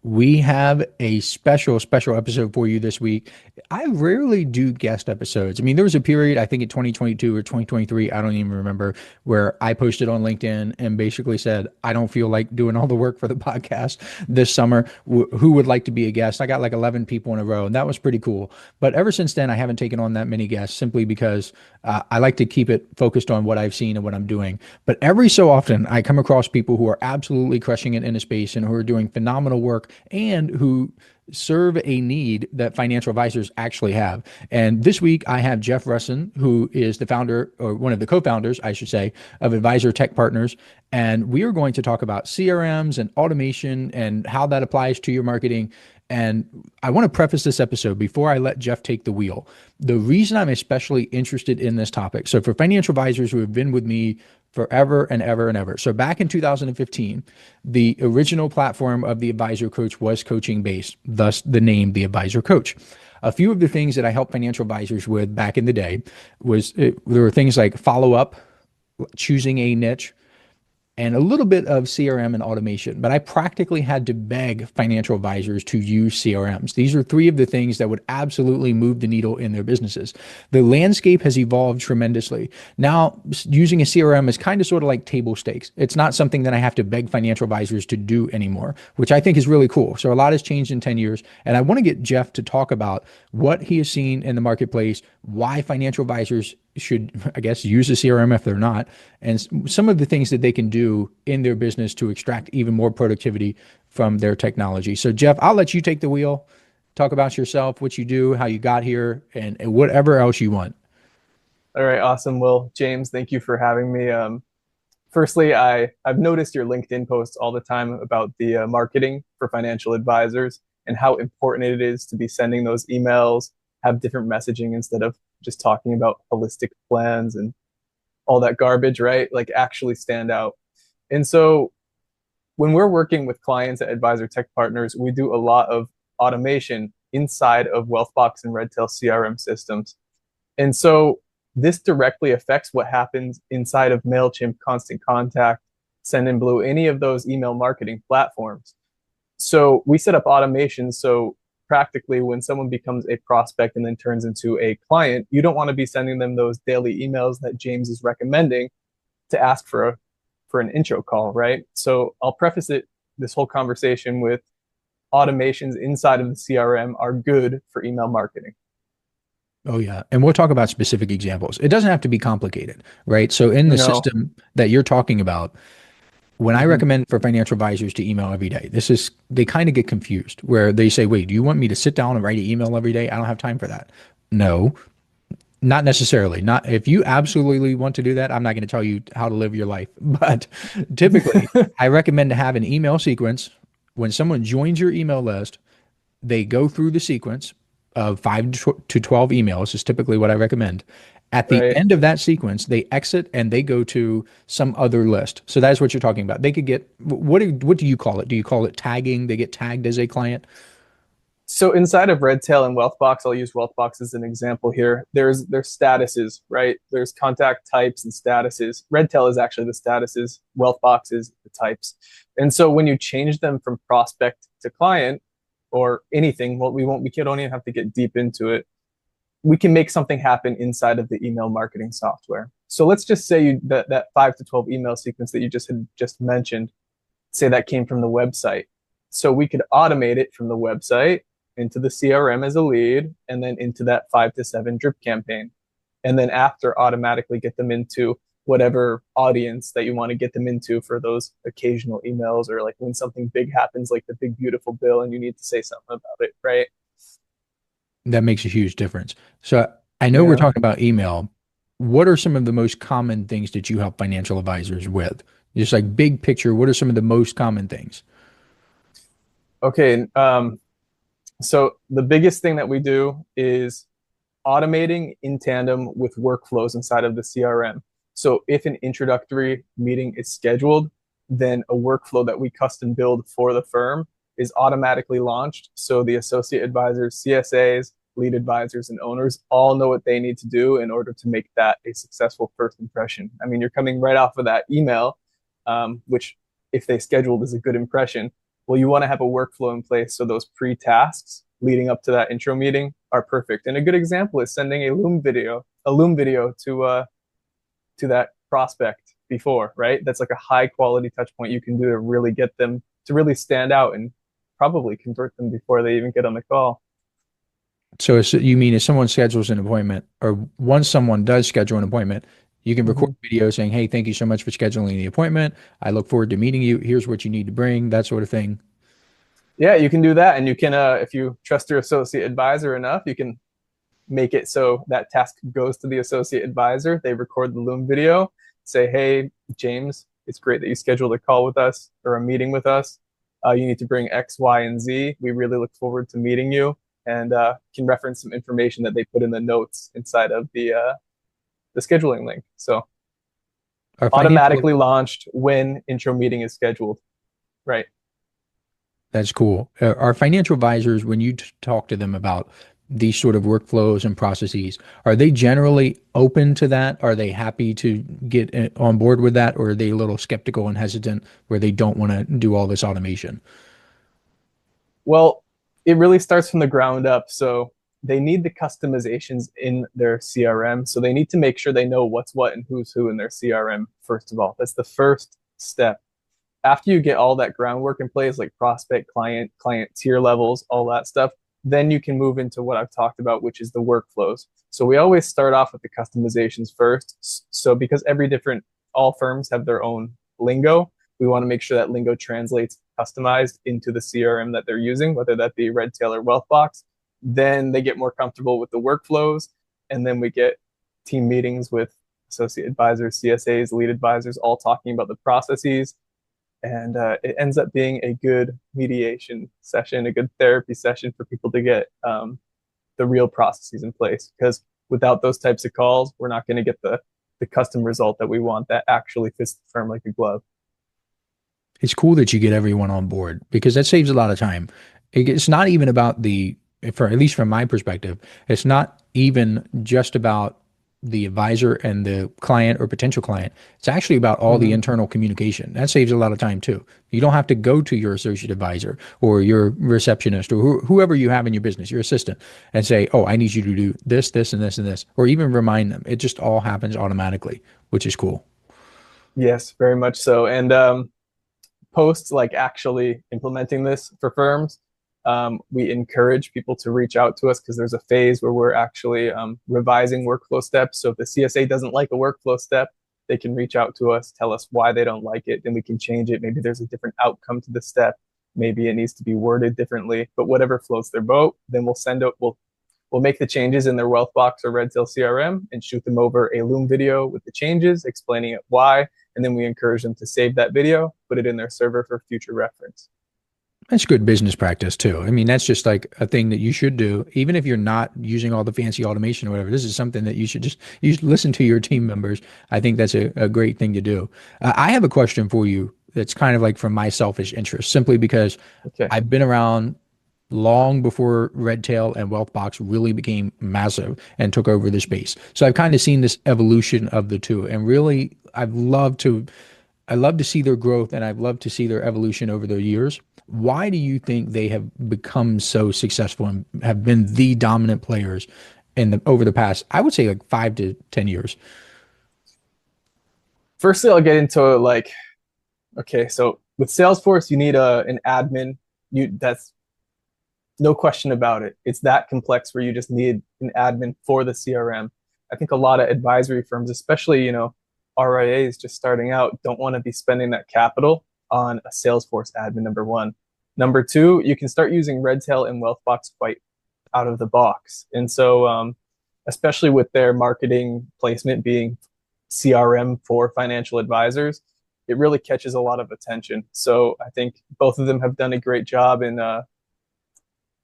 We have a special episode for you this week. I rarely do guest episodes. I mean, there was a period, I think in 2022 or 2023, I don't even remember, where I posted on LinkedIn and basically said, I don't feel like doing all the work for the podcast this summer. Who would like to be a guest? I got like 11 people in a row, and that was pretty cool. But ever since then, I haven't taken on that many guests simply because I like to keep it focused on what I've seen and what I'm doing. But every so often, I come across people who are absolutely crushing it in a space and who are doing phenomenal work and who serve a need that financial advisors actually have. And this week, I have Jeff Rusin, who is the founder, or one of the co-founders, I should say, of Advisor Tech Partners. And we are going to talk about CRMs and automation and how that applies to your marketing. And I want to preface this episode before I let Jeff take the wheel. The reason I'm especially interested in this topic, so for financial advisors who have been with me forever and ever and ever. So back in 2015, the original platform of the Advisor Coach was coaching based, thus the name the Advisor Coach. A few of the things that I helped financial advisors with back in the day there were things like follow up, choosing a niche, and a little bit of CRM and automation, but I practically had to beg financial advisors to use CRMs. These are three of the things that would absolutely move the needle in their businesses. The landscape has evolved tremendously. Now, using a CRM is kind of sort of like table stakes. It's not something that I have to beg financial advisors to do anymore, which I think is really cool. So a lot has changed in 10 years. And I want to get Jeff to talk about what he has seen in the marketplace, why financial advisors should, I guess, use a CRM if they're not, and some of the things that they can do in their business to extract even more productivity from their technology. So, Jeff, I'll let you take the wheel, talk about yourself, what you do, how you got here, and whatever else you want. All right, awesome. Well, James, thank you for having me. Firstly, I've noticed your LinkedIn posts all the time about the marketing for financial advisors and how important it is to be sending those emails, have different messaging instead of just talking about holistic plans and all that garbage, right? Like actually stand out. And so when we're working with clients at Advisor Tech Partners, we do a lot of automation inside of Wealthbox and Redtail CRM systems. And so this directly affects what happens inside of MailChimp, Constant Contact, Sendinblue, any of those email marketing platforms. So we set up automation so practically when someone becomes a prospect and then turns into a client, you don't want to be sending them those daily emails that James is recommending to ask for an intro call, right? So I'll preface this whole conversation with automations inside of the CRM are good for email marketing. Oh, yeah. And we'll talk about specific examples. It doesn't have to be complicated, right? So in the No. system that you're talking about, when I Mhm. recommend for financial advisors to email every day, they kind of get confused where they say, wait, do you want me to sit down and write an email every day? I don't have time for that. No, not necessarily. Not if you absolutely want to do that, I'm not going to tell you how to live your life. But typically, I recommend to have an email sequence. When someone joins your email list, they go through the sequence of 5 to 12 emails is typically what I recommend. At the Right. end of that sequence, they exit and they go to some other list. So that's what you're talking about. They could get what do you call it? Do you call it tagging? They get tagged as a client. So inside of Redtail and Wealthbox, I'll use Wealthbox as an example here. There's statuses, right? There's contact types and statuses. Redtail is actually the statuses. Wealthbox is the types. And so when you change them from prospect to client or anything, well, we don't even have to get deep into it. We can make something happen inside of the email marketing software. So let's just say that 5 to 12 email sequence that you just mentioned, say that came from the website. So we could automate it from the website into the CRM as a lead, and then into that 5 to 7 drip campaign. And then after, automatically get them into whatever audience that you want to get them into for those occasional emails, or like when something big happens, like the big, beautiful bill, and you need to say something about it, right? That makes a huge difference. So I know we're Yeah. talking about email. What are some of the most common things that you help financial advisors with? Just like big picture, what are some of the most common things? Okay. So the biggest thing that we do is automating in tandem with workflows inside of the CRM. So if an introductory meeting is scheduled, then a workflow that we custom build for the firm is automatically launched. So the associate advisors, CSAs, lead advisors, and owners all know what they need to do in order to make that a successful first impression. I mean, you're coming right off of that email, which if they scheduled is a good impression. Well, you want to have a workflow in place so those pre-tasks leading up to that intro meeting are perfect. And a good example is sending a Loom video to that prospect before, right? That's like a high quality touch point you can do to really get them to really stand out and probably convert them before they even get on the call. So you mean if someone schedules an appointment, or once someone does schedule an appointment, you can record Mm-hmm. a video saying, "Hey, thank you so much for scheduling the appointment. I look forward to meeting you. Here's what you need to bring," that sort of thing. Yeah, you can do that. And you can, if you trust your associate advisor enough, you can make it so that task goes to the associate advisor. They record the Loom video, say, "Hey, James, it's great that you scheduled a call with us or a meeting with us. You need to bring X, Y, and Z. We really look forward to meeting you." And can reference some information that they put in the notes inside of the scheduling link. So Our financial, automatically launched when intro meeting is scheduled. Right. that's cool. Our financial advisors, when you talk to them about these sort of workflows and processes, are they generally open to that? Are they happy to get on board with that, or are they a little skeptical and hesitant where they don't want to do all this automation? Well, it really starts from the ground up. So they need the customizations in their CRM. So they need to make sure they know what's what and who's who in their CRM, first of all. That's the first step. After you get all that groundwork in place, like prospect, client tier levels, all that stuff, then you can move into what I've talked about, which is the workflows. So we always start off with the customizations first. So because all firms have their own lingo, we want to make sure that lingo translates customized into the CRM that they're using, whether that be Redtail or Wealthbox. Then they get more comfortable with the workflows. And then we get team meetings with associate advisors, CSAs, lead advisors, all talking about the processes. And it ends up being a good mediation session, a good therapy session for people to get the real processes in place. Because without those types of calls, we're not going to get the custom result that we want that actually fits the firm like a glove. It's cool that you get everyone on board because that saves a lot of time. It's not even about for at least from my perspective, it's not even just about the advisor and the client or potential client. It's actually about all the Mm-hmm. internal communication. That saves a lot of time too. You don't have to go to your associate advisor or your receptionist or whoever you have in your business, your assistant, and say, "Oh, I need you to do this, this, and this, and this," or even remind them. It just all happens automatically, which is cool. Yes, very much so. And post like actually implementing this for firms, we encourage people to reach out to us because there's a phase where we're actually revising workflow steps. So if the CSA doesn't like a workflow step, they can reach out to us, tell us why they don't like it, and we can change it. Maybe there's a different outcome to the step. Maybe it needs to be worded differently, but whatever floats their boat, then we'll make the changes in their Wealthbox or Redtail CRM and shoot them over a Loom video with the changes, explaining it why, and then we encourage them to save that video, put it in their server for future reference. That's good business practice too. I mean, that's just like a thing that you should do, even if you're not using all the fancy automation or whatever. This is something that you should listen to your team members. I think that's a great thing to do. I have a question for you that's kind of like from my selfish interest, simply because Okay. I've been around long before Redtail and Wealthbox really became massive and took over the space. So I've kind of seen this evolution of the two, and really, I love to see their growth and I've loved to see their evolution over the years. Why do you think they have become so successful and have been the dominant players over the past, I would say like 5 to 10 years? Firstly, I'll get into like, okay, so with Salesforce, you need an admin. That's no question about it. It's that complex where you just need an admin for the CRM. I think a lot of advisory firms, especially, RIAs just starting out, don't want to be spending that capital on a Salesforce admin, number one. Number two, you can start using Redtail and Wealthbox quite out of the box. And so, especially with their marketing placement being CRM for financial advisors, it really catches a lot of attention. So I think both of them have done a great job in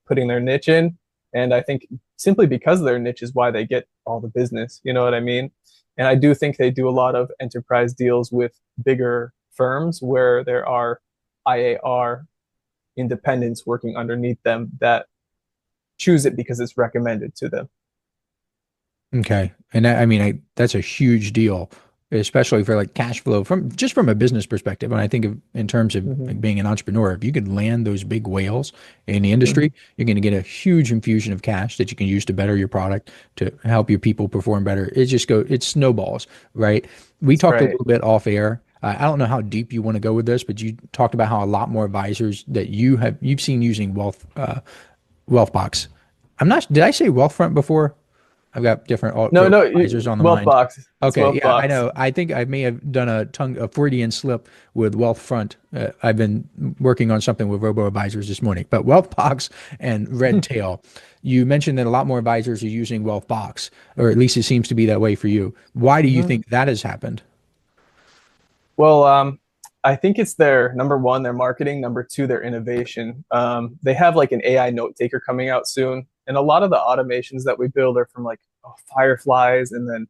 putting their niche in. And I think simply because of their niche is why they get all the business. You know what I mean? And I do think they do a lot of enterprise deals with bigger firms where there are IAR independents working underneath them that choose it because it's recommended to them. Okay. And that's a huge deal. especially for like cash flow from a business perspective. And I think of in terms of Hmm. like being an entrepreneur, if you could land those big whales in the industry, Hmm. you're going to get a huge infusion of cash that you can use to better your product, to help your people perform better. It snowballs, right? We That's talked a right. little bit off air. I don't know how deep you want to go with this, but you talked about how a lot more advisors that you've seen using Wealthbox. I'm not. Did I say Wealthfront before? I've got different No, no, advisors on the Wealth mind. Box. It's Okay, Wealth yeah, I Box. know. I think I may have done a Freudian slip with Wealthfront. I've been working on something with robo advisors this morning, but Wealthbox and Redtail. You mentioned that a lot more advisors are using Wealthbox, or at least it seems to be that way for you. Why do you Hmm. think that has happened? Well, I think it's their number one, their marketing, number two, their innovation. They have like an AI note taker coming out soon, and a lot of the automations that we build are from like Fireflies, and then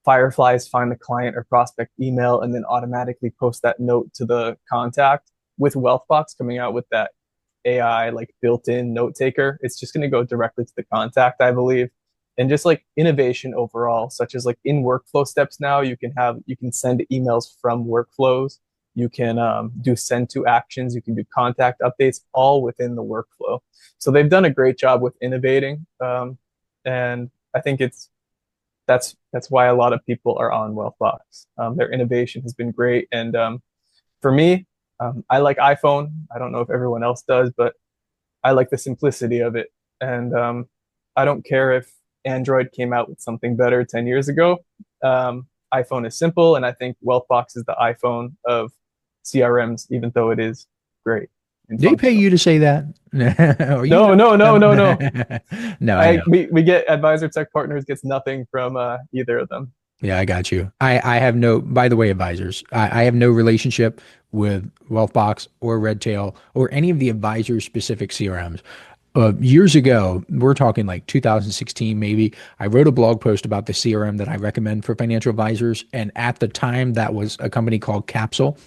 Fireflies find the client or prospect email and then automatically post that note to the contact. With Wealthbox coming out with that AI like built-in note taker, it's just going to go directly to the contact, I believe. And just like innovation overall, such as like in workflow steps now, you can send emails from workflows, you can do send to actions, you can do contact updates, all within the workflow. So they've done a great job with innovating, and I think that's why a lot of people are on Wealthbox. Their innovation has been great, and for me, I like iPhone. I don't know if everyone else does, but I like the simplicity of it. And I don't care if Android came out with something better 10 years ago. iPhone is simple, and I think Wealthbox is the iPhone of CRMs, even though it is great and They pay functional. you to say that? Are you No, no, no, no, no. them? No, I know. We get Advisor Tech Partners gets nothing from either of them. Yeah, I got you. I have no, by the way, advisors, I have no relationship with Wealthbox or Redtail or any of the advisor specific CRMs. Years ago, we're talking like 2016, maybe, I wrote a blog post about the CRM that I recommend for financial advisors. And at the time, that was a company called Capsule.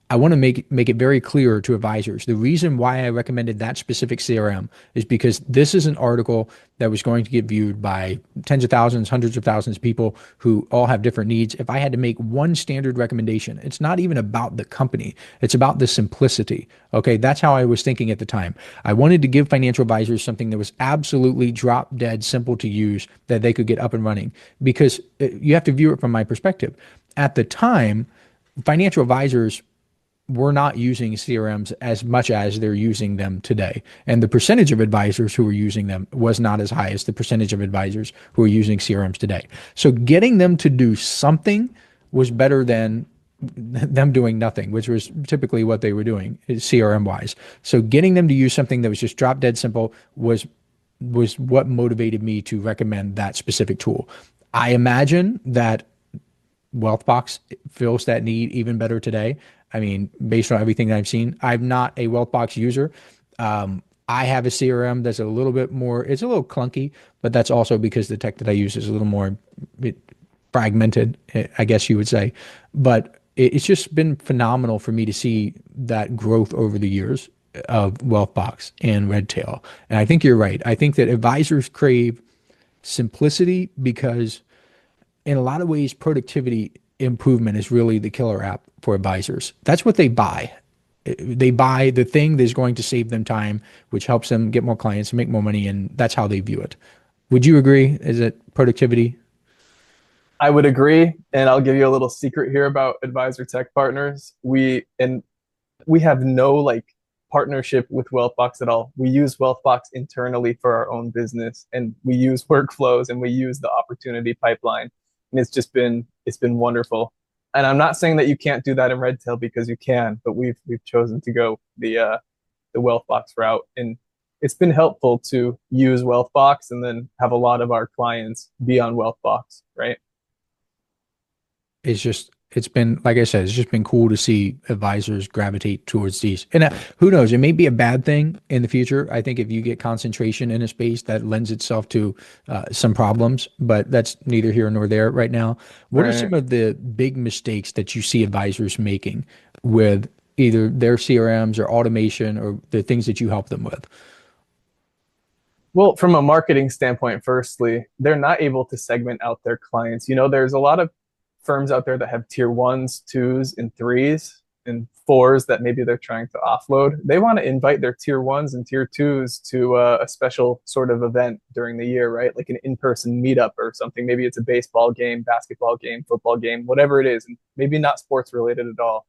I want to make it very clear to advisors. The reason why I recommended that specific CRM is because this is an article that was going to get viewed by tens of thousands, hundreds of thousands of people who all have different needs. If I had to make one standard recommendation, it's not even about the company, it's about the simplicity. Okay, that's how I was thinking at the time. I wanted to give financial advisors something that was absolutely drop dead simple to use that they could get up and running because you have to view it from my perspective. At the time, financial advisors were not using CRMs as much as they're using them today. And the percentage of advisors who were using them was not as high as the percentage of advisors who are using CRMs today. So getting them to do something was better than them doing nothing, which was typically what they were doing CRM wise. So getting them to use something that was just drop dead simple was what motivated me to recommend that specific tool. I imagine that Wealthbox fills that need even better today. I mean, based on everything that I've seen, I'm not a Wealthbox user. I have a CRM that's a little bit more, it's a little clunky, but that's also because the tech that I use is a little more fragmented, I guess you would say. But it's just been phenomenal for me to see that growth over the years of Wealthbox and Redtail. And I think you're right. I think that advisors crave simplicity because in a lot of ways, productivity improvement is really the killer app for advisors. That's what they buy. They buy the thing that's going to save them time, which helps them get more clients, make more money, and that's how they view it. Would you agree? Is it productivity? I would agree, and I'll give you a little secret here about Advisor Tech Partners. We have no like partnership with Wealthbox at all. We use Wealthbox internally for our own business, and we use workflows and we use the opportunity pipeline, and it's been wonderful. And I'm not saying that you can't do that in Redtail because you can, but we've chosen to go the Wealthbox route, and it's been helpful to use Wealthbox and then have a lot of our clients be on Wealthbox, right? It's been, like I said, it's just been cool to see advisors gravitate towards these. And who knows, it may be a bad thing in the future. I think if you get concentration in a space, that lends itself to some problems, but that's neither here nor there right now. What are Right. some of the big mistakes that you see advisors making with either their CRMs or automation or the things that you help them with? Well, from a marketing standpoint, firstly, they're not able to segment out their clients. You know, there's a lot of firms out there that have tier ones, twos, and threes, and fours that maybe they're trying to offload. They want to invite their tier ones and tier twos to a special sort of event during the year, right? Like an in-person meetup or something. Maybe it's a baseball game, basketball game, football game, whatever it is, and maybe not sports related at all.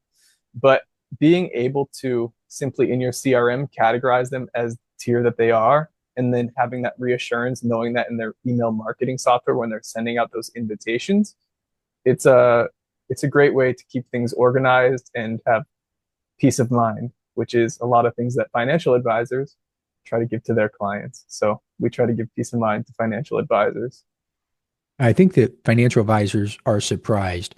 But being able to simply in your CRM categorize them as tier that they are, and then having that reassurance, knowing that in their email marketing software when they're sending out those invitations, it's a great way to keep things organized and have peace of mind, which is a lot of things that financial advisors try to give to their clients. So we try to give peace of mind to financial advisors. I think that financial advisors are surprised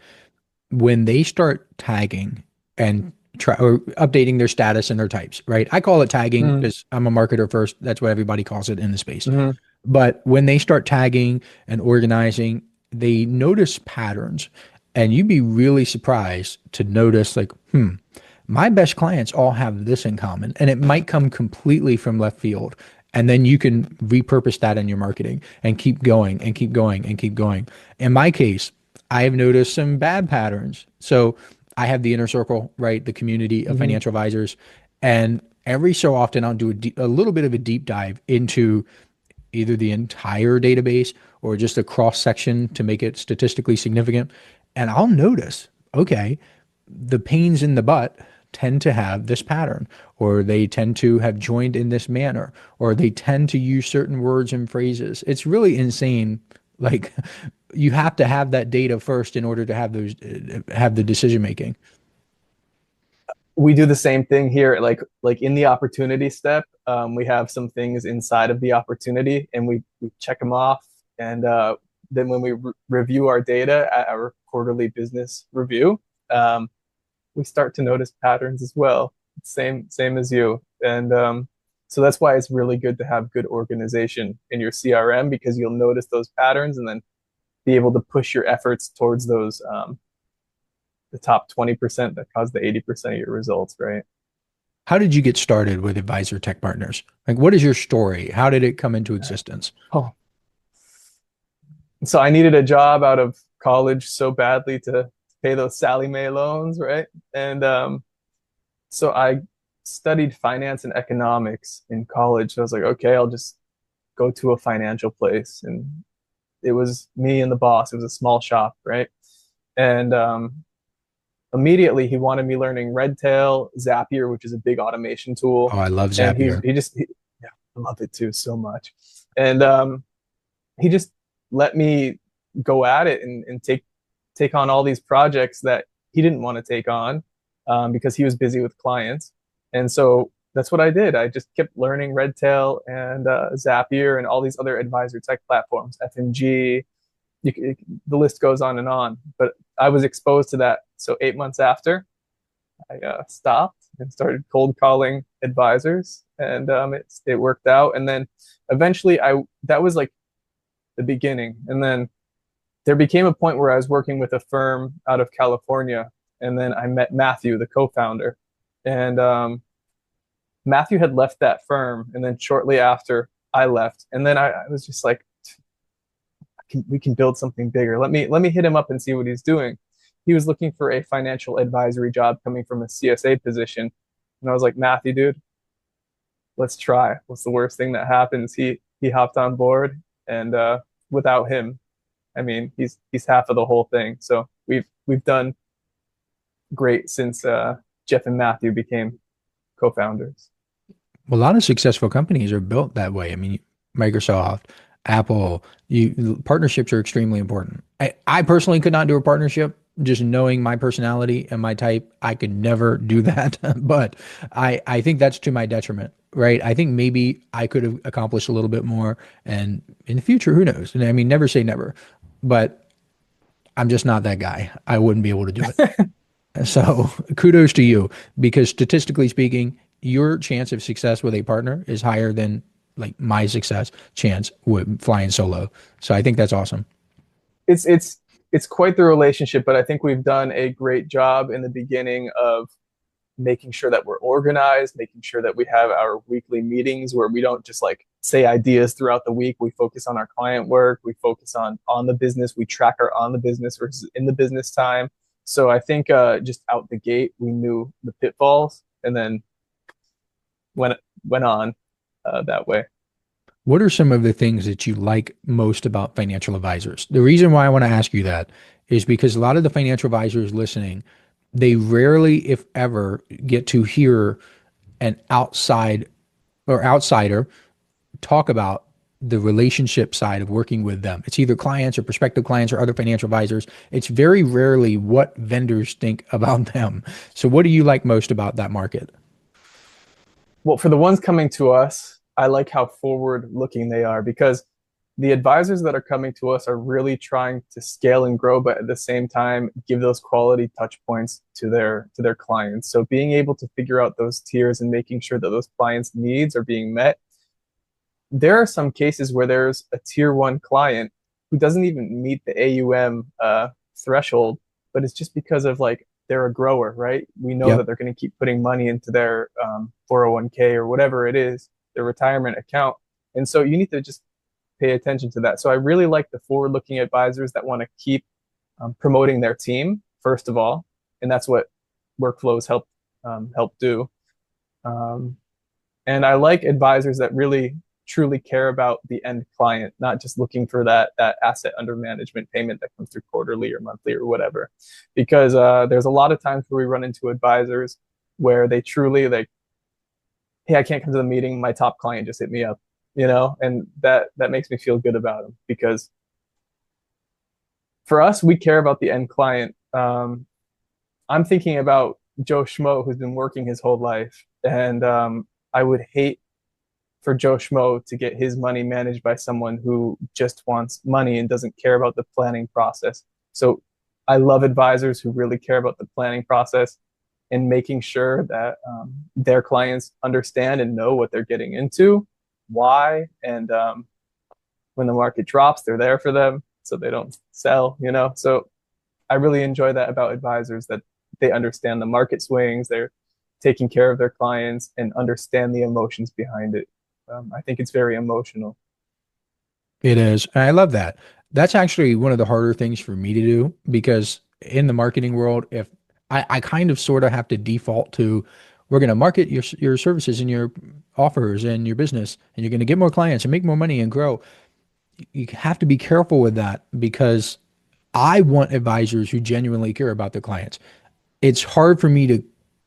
when they start tagging and try or updating their status and their types, right? I call it tagging Mm-hmm. because I'm a marketer first. That's what everybody calls it in the space. Mm-hmm. But when they start tagging and organizing, they notice patterns. And you'd be really surprised to notice, like, my best clients all have this in common. And it might come completely from left field. And then you can repurpose that in your marketing and keep going and keep going and keep going. In my case, I have noticed some bad patterns. So I have the inner circle, right? The community of Mm-hmm. financial advisors. And every so often, I'll do a little bit of a deep dive into either the entire database or just a cross section to make it statistically significant. And I'll notice, okay, the pains in the butt tend to have this pattern, or they tend to have joined in this manner, or they tend to use certain words and phrases. It's really insane. Like, you have to have that data first in order to have those, have the decision making. We do the same thing here, like in the opportunity step. We have some things inside of the opportunity, and we check them off. And then when we review our data at our quarterly business review, we start to notice patterns as well. Same as you. And so that's why it's really good to have good organization in your CRM, because you'll notice those patterns and then be able to push your efforts towards those the top 20% that cause the 80% of your results, right? How did you get started with Advisor Tech Partners? Like, what is your story? How did it come into existence? Oh, so I needed a job out of college so badly to pay those Sally Mae loans, right? And so I studied finance and economics in college. So I was like, okay, I'll just go to a financial place. And it was me and the boss. It was a small shop, right? And immediately he wanted me learning Redtail, Zapier, which is a big automation tool. Oh, I love And Zapier. yeah, I love it too so much. And he just let me go at it and take on all these projects that he didn't want to take on because he was busy with clients. And so that's what I did. I just kept learning Redtail and Zapier and all these other advisor tech platforms, FMG. The list goes on and on. But I was exposed to that. So 8 months after, I stopped and started cold calling advisors, and it worked out. And then eventually, I that was like the beginning. And then there became a point where I was working with a firm out of California, and then I met Matthew, the co-founder, and Matthew had left that firm, and then shortly after I left, and then I was just like, we can build something bigger. Let me hit him up and see what he's doing. He was looking for a financial advisory job coming from a CSA position, and I was like, Matthew, dude, let's try. What's the worst thing that happens? He hopped on board, and without him, I mean, he's half of the whole thing. So we've done great since Jeff and Matthew became co-founders. Well, a lot of successful companies are built that way. I mean, Microsoft, Apple, partnerships are extremely important. I personally could not do a partnership. Just knowing my personality and my type, I could never do that. But I think that's to my detriment, right? I think maybe I could have accomplished a little bit more, and in the future, who knows? And I mean, never say never, but I'm just not that guy. I wouldn't be able to do it. So kudos to you, because statistically speaking, your chance of success with a partner is higher than like my success chance with flying solo. So I think that's awesome. It's quite the relationship, but I think we've done a great job in the beginning of making sure that we're organized, making sure that we have our weekly meetings where we don't just like say ideas throughout the week. We focus on our client work. We focus on the business. We track our on the business versus in the business time. So I think just out the gate, we knew the pitfalls and then went went on that way. What are some of the things that you like most about financial advisors? The reason why I want to ask you that is because a lot of the financial advisors listening, they rarely, if ever, get to hear an outsider talk about the relationship side of working with them. It's either clients or prospective clients or other financial advisors. It's very rarely what vendors think about them. So what do you like most about that market? Well, for the ones coming to us, I like how forward looking they are because the advisors that are coming to us are really trying to scale and grow, but at the same time give those quality touch points to their clients. So being able to figure out those tiers and making sure that those clients' needs are being met. There are some cases where there's a tier one client who doesn't even meet the AUM threshold, but it's just because of like they're a grower, right? We know that Yep. they're going to keep putting money into their 401k or whatever it is, their retirement account. And so you need to just pay attention to that. So I really like the forward-looking advisors that want to keep promoting their team first of all, and that's what workflows help do. Um, and I like advisors that really truly care about the end client, not just looking for that asset under management payment that comes through quarterly or monthly or whatever. Because there's a lot of times where we run into advisors where they truly like, hey, I can't come to the meeting. My top client just hit me up, and that makes me feel good about them because for us, we care about the end client. I'm thinking about Joe Schmo, who's been working his whole life, and I would hate for Joe Schmo to get his money managed by someone who just wants money and doesn't care about the planning process. So I love advisors who really care about the planning process and making sure that their clients understand and know what they're getting into, why, and when the market drops, they're there for them so they don't sell. So I really enjoy that about advisors that they understand the market swings, they're taking care of their clients and understand the emotions behind it. I think it's very emotional. It is. And I love that. That's actually one of the harder things for me to do because in the marketing world, if I kind of sort of have to default to we're going to market your services and your offers and your business, and you're going to get more clients and make more money and grow. You have to be careful with that because I want advisors who genuinely care about their clients. It's hard for me to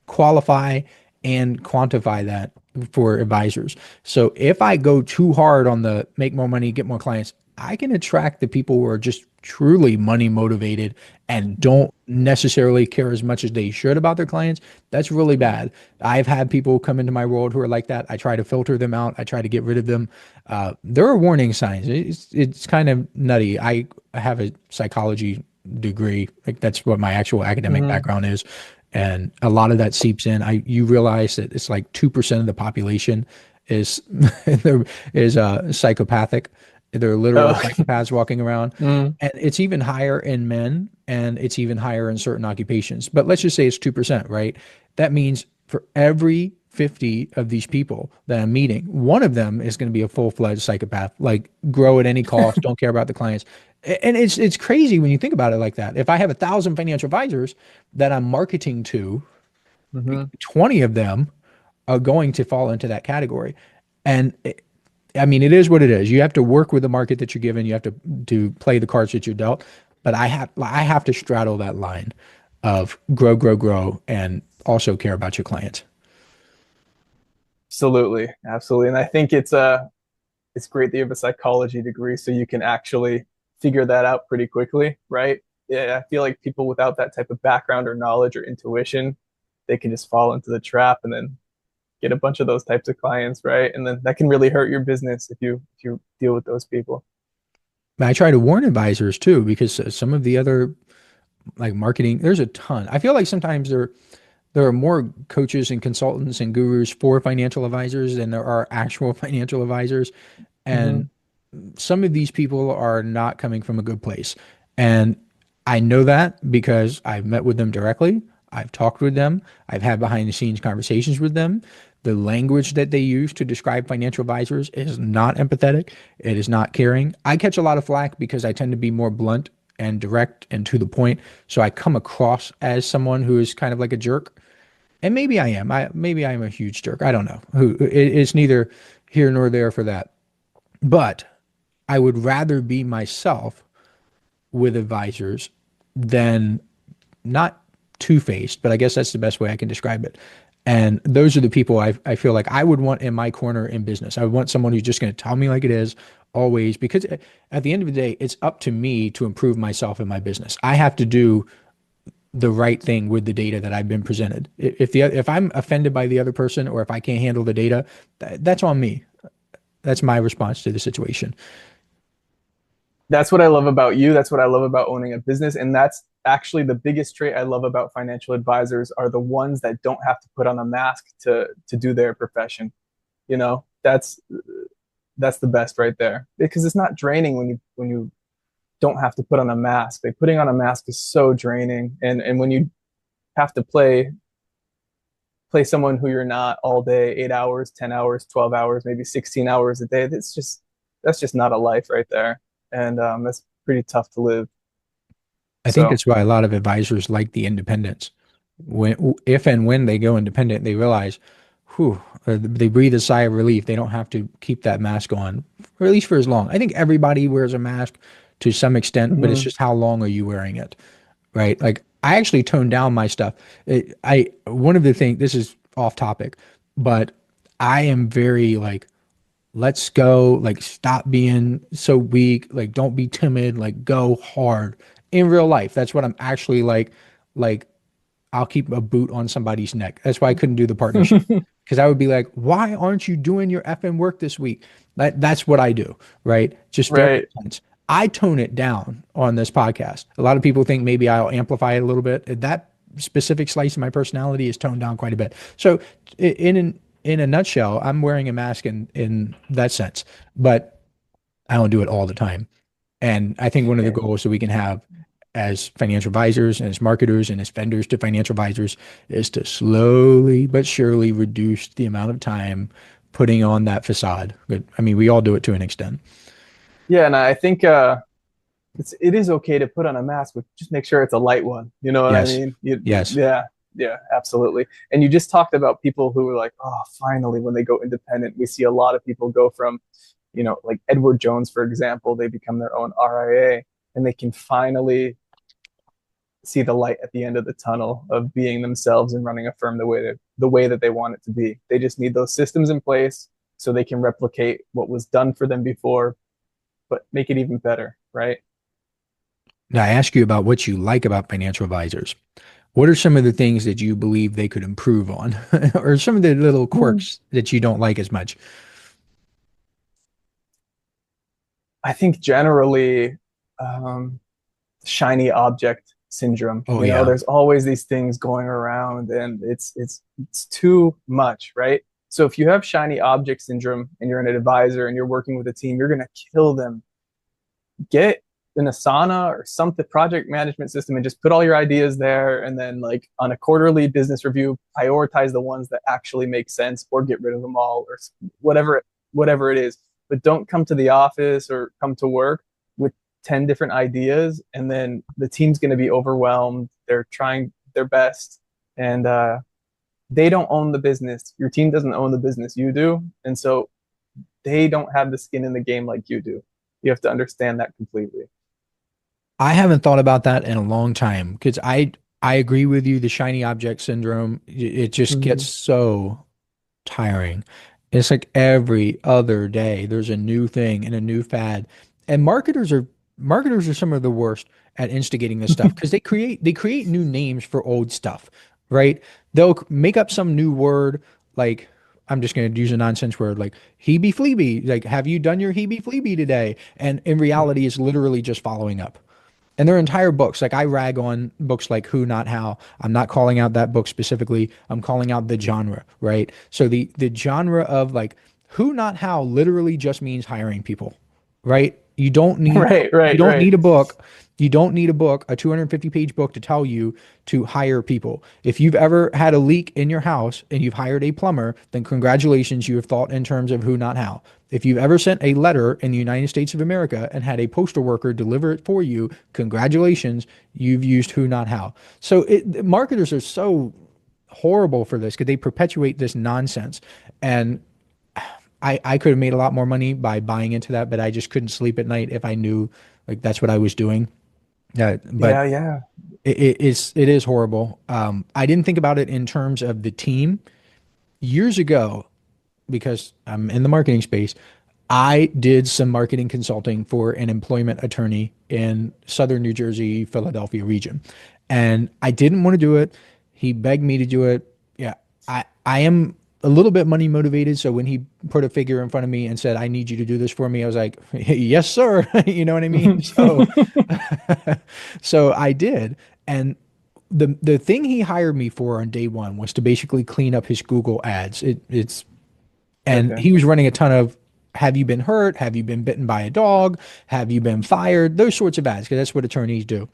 qualify and quantify that for advisors. So if I go too hard on the make more money, get more clients, I can attract the people who are just truly money motivated and don't necessarily care as much as they should about their clients. That's really bad. I've had people come into my world who are like that. I try to filter them out. I try to get rid of them. There are warning signs. It's kind of nutty. I have a psychology degree. Like that's what my actual academic Mm-hmm. background is. And a lot of that seeps in. You realize that it's like 2% of the population is psychopathic. They're literal Oh, psychopaths walking around. mm, And it's even higher in men and it's even higher in certain occupations. But let's just say it's 2%, right? That means for every 50 of these people that I'm meeting, one of them is going to be a full-fledged psychopath, like grow at any cost, don't care about the clients. And it's crazy when you think about it like that. If I have 1,000 financial advisors that I'm marketing to, mm-hmm. 20 of them are going to fall into that category. And I mean, it is what it is. You have to work with the market that you're given. You have to play the cards that you're dealt. But I have to straddle that line of grow, grow, grow, and also care about your clients. Absolutely, absolutely. And I think it's great that you have a psychology degree so you can actually figure that out pretty quickly, right? Yeah, I feel like people without that type of background or knowledge or intuition, they can just fall into the trap and then get a bunch of those types of clients, right? And then that can really hurt your business if you deal with those people. I try to warn advisors too, because some of the other like marketing, there's a ton. I feel like sometimes there are more coaches and consultants and gurus for financial advisors than there are actual financial advisors. Mm-hmm. And some of these people are not coming from a good place. And I know that because I've met with them directly. I've talked with them. I've had behind the scenes conversations with them. The language that they use to describe financial advisors is not empathetic. It is not caring. I catch a lot of flack because I tend to be more blunt and direct and to the point. So I come across as someone who is kind of like a jerk. And maybe I am. Maybe I am a huge jerk. I don't know. It's neither here nor there for that. But I would rather be myself with advisors than not two-faced, but I guess that's the best way I can describe it. And those are the people I feel like I would want in my corner in business. I would want someone who's just going to tell me like it is always, because at the end of the day, it's up to me to improve myself in my business. I have to do the right thing with the data that I've been presented. If I'm offended by the other person or if I can't handle the data, that's on me. That's my response to the situation. That's what I love about you. That's what I love about owning a business. And that's actually the biggest trait I love about financial advisors are the ones that don't have to put on a mask to do their profession. You know, that's the best right there. Because it's not draining when you don't have to put on a mask. Like putting on a mask is so draining. And when you have to play someone who you're not all day, 8 hours, 10 hours, 12 hours, maybe 16 hours a day, that's just not a life right there. And that's pretty tough to live. I think So that's why a lot of advisors like the independence. If and when they go independent, they realize, whew, they breathe a sigh of relief. They don't have to keep that mask on, or at least for as long. I think everybody wears a mask to some extent, but it's mhm. just how long are you wearing it, right? Like I actually toned down my stuff. One of the things, this is off topic, but I am very like, let's go, like stop being so weak, like don't be timid, like go hard in real life. That's what I'm actually like I'll keep a boot on somebody's neck. That's why I couldn't do the partnership. Because I would be like, why aren't you doing your FM work this week? That's what I do, right? Just very Right. intense. I tone it down on this podcast. A lot of people think maybe I'll amplify it a little bit. That specific slice of my personality is toned down quite a bit. So in a nutshell, I'm wearing a mask in that sense, but I don't do it all the time. And I think one of the Yeah. goals that we can have as financial advisors and as marketers and as vendors to financial advisors is to slowly but surely reduce the amount of time putting on that facade. But I mean, we all do it to an extent. Yeah, and I think it is okay to put on a mask, but just make sure it's a light one. You know what I Yes. mean? Yes. Yeah, yeah, absolutely. And you just talked about people who were like, oh, finally, when they go independent, we see a lot of people go from, like Edward Jones, for example, they become their own RIA and they can finally see the light at the end of the tunnel of being themselves and running a firm the way that they want it to be. They just need those systems in place so they can replicate what was done for them before, but make it even better, right? Now, I ask you about what you like about financial advisors. What are some of the things that you believe they could improve on, or some of the little Hmm. quirks that you don't like as much? I think generally, um, shiny object syndrome. Oh, yeah. There's always these things going around, and it's too much, right? So if you have shiny object syndrome and you're an advisor and you're working with a team, you're gonna kill them. Get an Asana or something project management system and just put all your ideas there, and then like on a quarterly business review, prioritize the ones that actually make sense or get rid of them all or whatever it is. But don't come to the office or come to work with 10 different ideas, and then the team's going to be overwhelmed. They're trying their best, and they don't own the business. Your team doesn't own the business, you do. And so they don't have the skin in the game like you do. You have to understand that completely. I haven't thought about that in a long time because I agree with you. The shiny object syndrome, it just gets Mm-hmm. so tiring. It's like every other day there's a new thing and a new fad. And marketers are some of the worst at instigating this stuff because they create new names for old stuff, right? They'll make up some new word like I'm just going to use a nonsense word like Hebe Fleeby. Like, have you done your Hebe Fleeby today? And in reality, it's literally just following up. And their entire books, like I rag on books like Who Not How. I'm not calling out that book specifically. I'm calling out the genre, right? So the genre of like Who Not How literally just means hiring people, right? You don't need Right, you right, don't right. need a book. You don't need a book, a 250-page book to tell you to hire people. If you've ever had a leak in your house and you've hired a plumber, then congratulations, you have thought in terms of who, not how. If you've ever sent a letter in the United States of America and had a postal worker deliver it for you, congratulations, you've used who, not how. So marketers are so horrible for this because they perpetuate this nonsense. And I could have made a lot more money by buying into that, but I just couldn't sleep at night if I knew like that's what I was doing. But Yeah, yeah. it is horrible. I didn't think about it in terms of the team years ago because I'm in the marketing space. I did some marketing consulting for an employment attorney in Southern New Jersey, Philadelphia region, and I didn't want to do it. He begged me to do it. Yeah, I am a little bit money motivated, so when he put a figure in front of me and said, "I need you to do this for me," I was like, "Yes, sir." You know what I mean? So, so I did, and the thing he hired me for on day one was to basically clean up his Google ads. And Okay. he was running a ton of have you been hurt? Have you been bitten by a dog? Have you been fired? Those sorts of ads, because that's what attorneys do.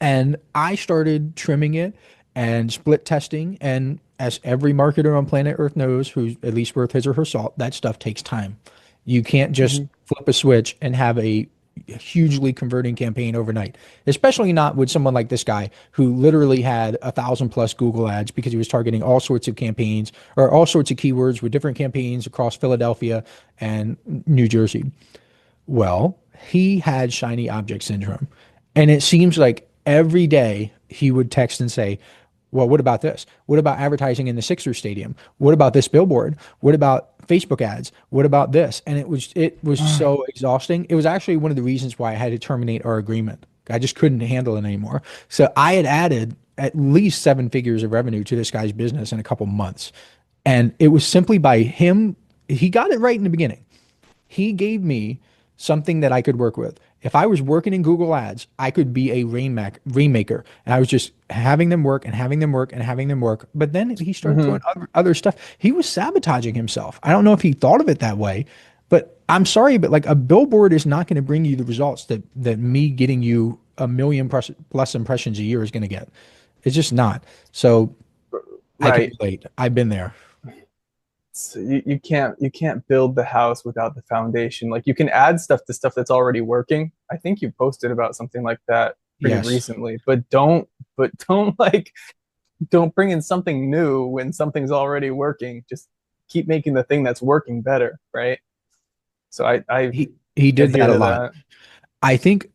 And I started trimming it and split testing. And as every marketer on planet Earth knows, who's at least worth his or her salt, that stuff takes time. You can't just Mhm. flip a switch and have a hugely converting campaign overnight, especially not with someone like this guy who literally had 1,000+ Google ads because he was targeting all sorts of campaigns or all sorts of keywords with different campaigns across Philadelphia and New Jersey. Well, he had shiny object syndrome. And it seems like every day he would text and say, well, what about this? What about advertising in the Sixers stadium? What about this billboard? What about Facebook ads? What about this? And it was so exhausting. It was actually one of the reasons why I had to terminate our agreement. I just couldn't handle it anymore. So I had added at least 7 figures of revenue to this guy's business in a couple months. And it was simply by him. He got it right in the beginning. He gave me something that I could work with. If I was working in Google Ads, I could be a rainmaker. And I was just having them work and having them work and having them work. But then he started Hmm. throwing other stuff. He was sabotaging himself. I don't know if he thought of it that way, but I'm sorry, but like a billboard is not going to bring you the results that me getting you a million plus impressions a year is going to get. It's just not. So I can Right. relate. I've been there. So you can't build the house without the foundation. Like you can add stuff to stuff that's already working. I think you posted about something like that pretty Yes. recently, but don't like don't bring in something new when something's already working. Just keep making the thing that's working better, right? So I He did adhere that a to lot. that. I think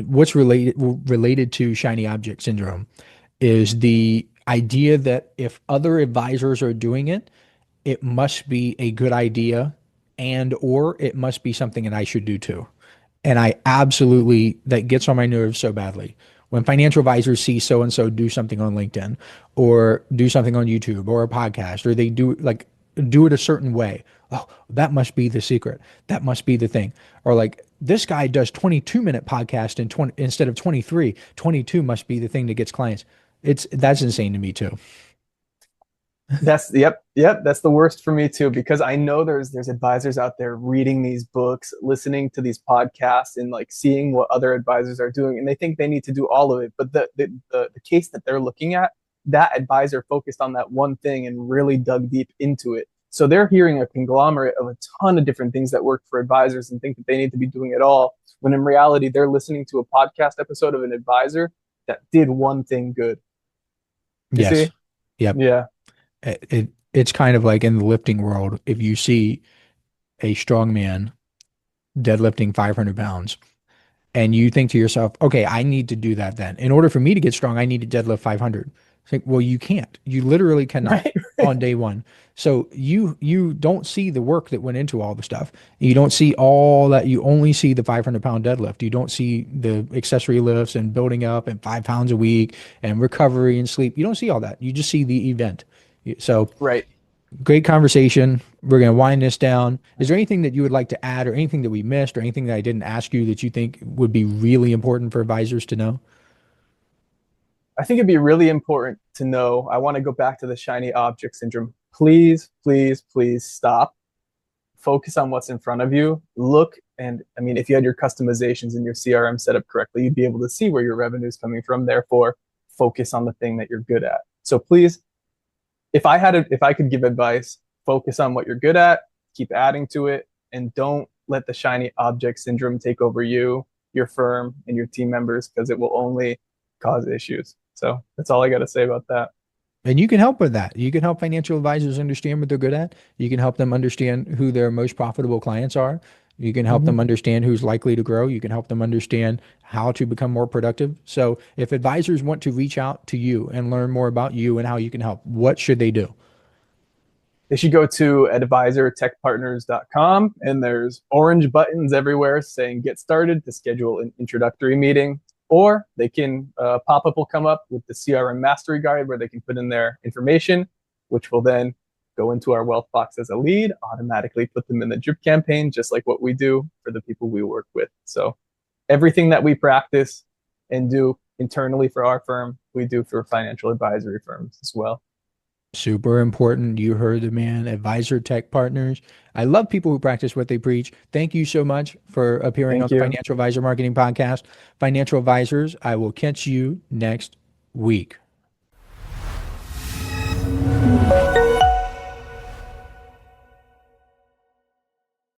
what's related to shiny object syndrome is the idea that if other advisors are doing it, it must be a good idea and or it must be something that I should do too. And I absolutely that gets on my nerves so badly. When financial advisors see so and so do something on LinkedIn or do something on YouTube or a podcast or they do it a certain way. Oh, that must be the secret. That must be the thing. Or like this guy does 22-minute podcast in 20 instead of 23. 22 must be the thing that gets clients. That's insane to me too. That's yep. That's the worst for me too, because I know there's advisors out there reading these books, listening to these podcasts, and like seeing what other advisors are doing, and they think they need to do all of it. But the case that they're looking at, that advisor focused on that one thing and really dug deep into it. So they're hearing a conglomerate of a ton of different things that work for advisors and think that they need to be doing it all. When in reality, they're listening to a podcast episode of an advisor that did one thing good. You Yes. see? Yep. Yeah. It's kind of like in the lifting world, if you see a strong man deadlifting 500 pounds and you think to yourself, okay, I need to do that then. In order for me to get strong, I need to deadlift 500. It's like, well, you can't. You literally cannot Right. on day one. So you don't see the work that went into all the stuff. You don't see all that. You only see the 500-pound deadlift. You don't see the accessory lifts and building up and 5 pounds a week and recovery and sleep. You don't see all that. You just see the event. So Right. great conversation. We're going to wind this down. Is there anything that you would like to add or anything that we missed or anything that I didn't ask you that you think would be really important for advisors to know? I think it'd be really important to know. I want to go back to the shiny object syndrome. Please, please, please stop focus on what's in front of you. Look, and I mean, if you had your customizations in your CRM set up correctly, you'd be able to see where your revenue is coming from. Therefore, focus on the thing that you're good at. So please, if I could give advice, focus on what you're good at, keep adding to it, and don't let the shiny object syndrome take over you, your firm, and your team members, because it will only cause issues. So that's all I got to say about that. And you can help with that. You can help financial advisors understand what they're good at. You can help them understand who their most profitable clients are. You can help Mm-hmm. them understand who's likely to grow. You can help them understand how to become more productive. So if advisors want to reach out to you and learn more about you and how you can help, what should they do? They should go to advisortechpartners.com, and there's orange buttons everywhere saying get started to schedule an introductory meeting. Or they can pop up will come up with the CRM mastery guide where they can put in their information, which will then go into our wealth box as a lead, automatically put them in the drip campaign, just like what we do for the people we work with. So everything that we practice and do internally for our firm, we do for financial advisory firms as well. Super important. You heard the man, Advisor Tech Partners. I love people who practice what they preach. Thank you so much for appearing on Thank the you. Financial Advisor Marketing Podcast. Financial advisors, I will catch you next week.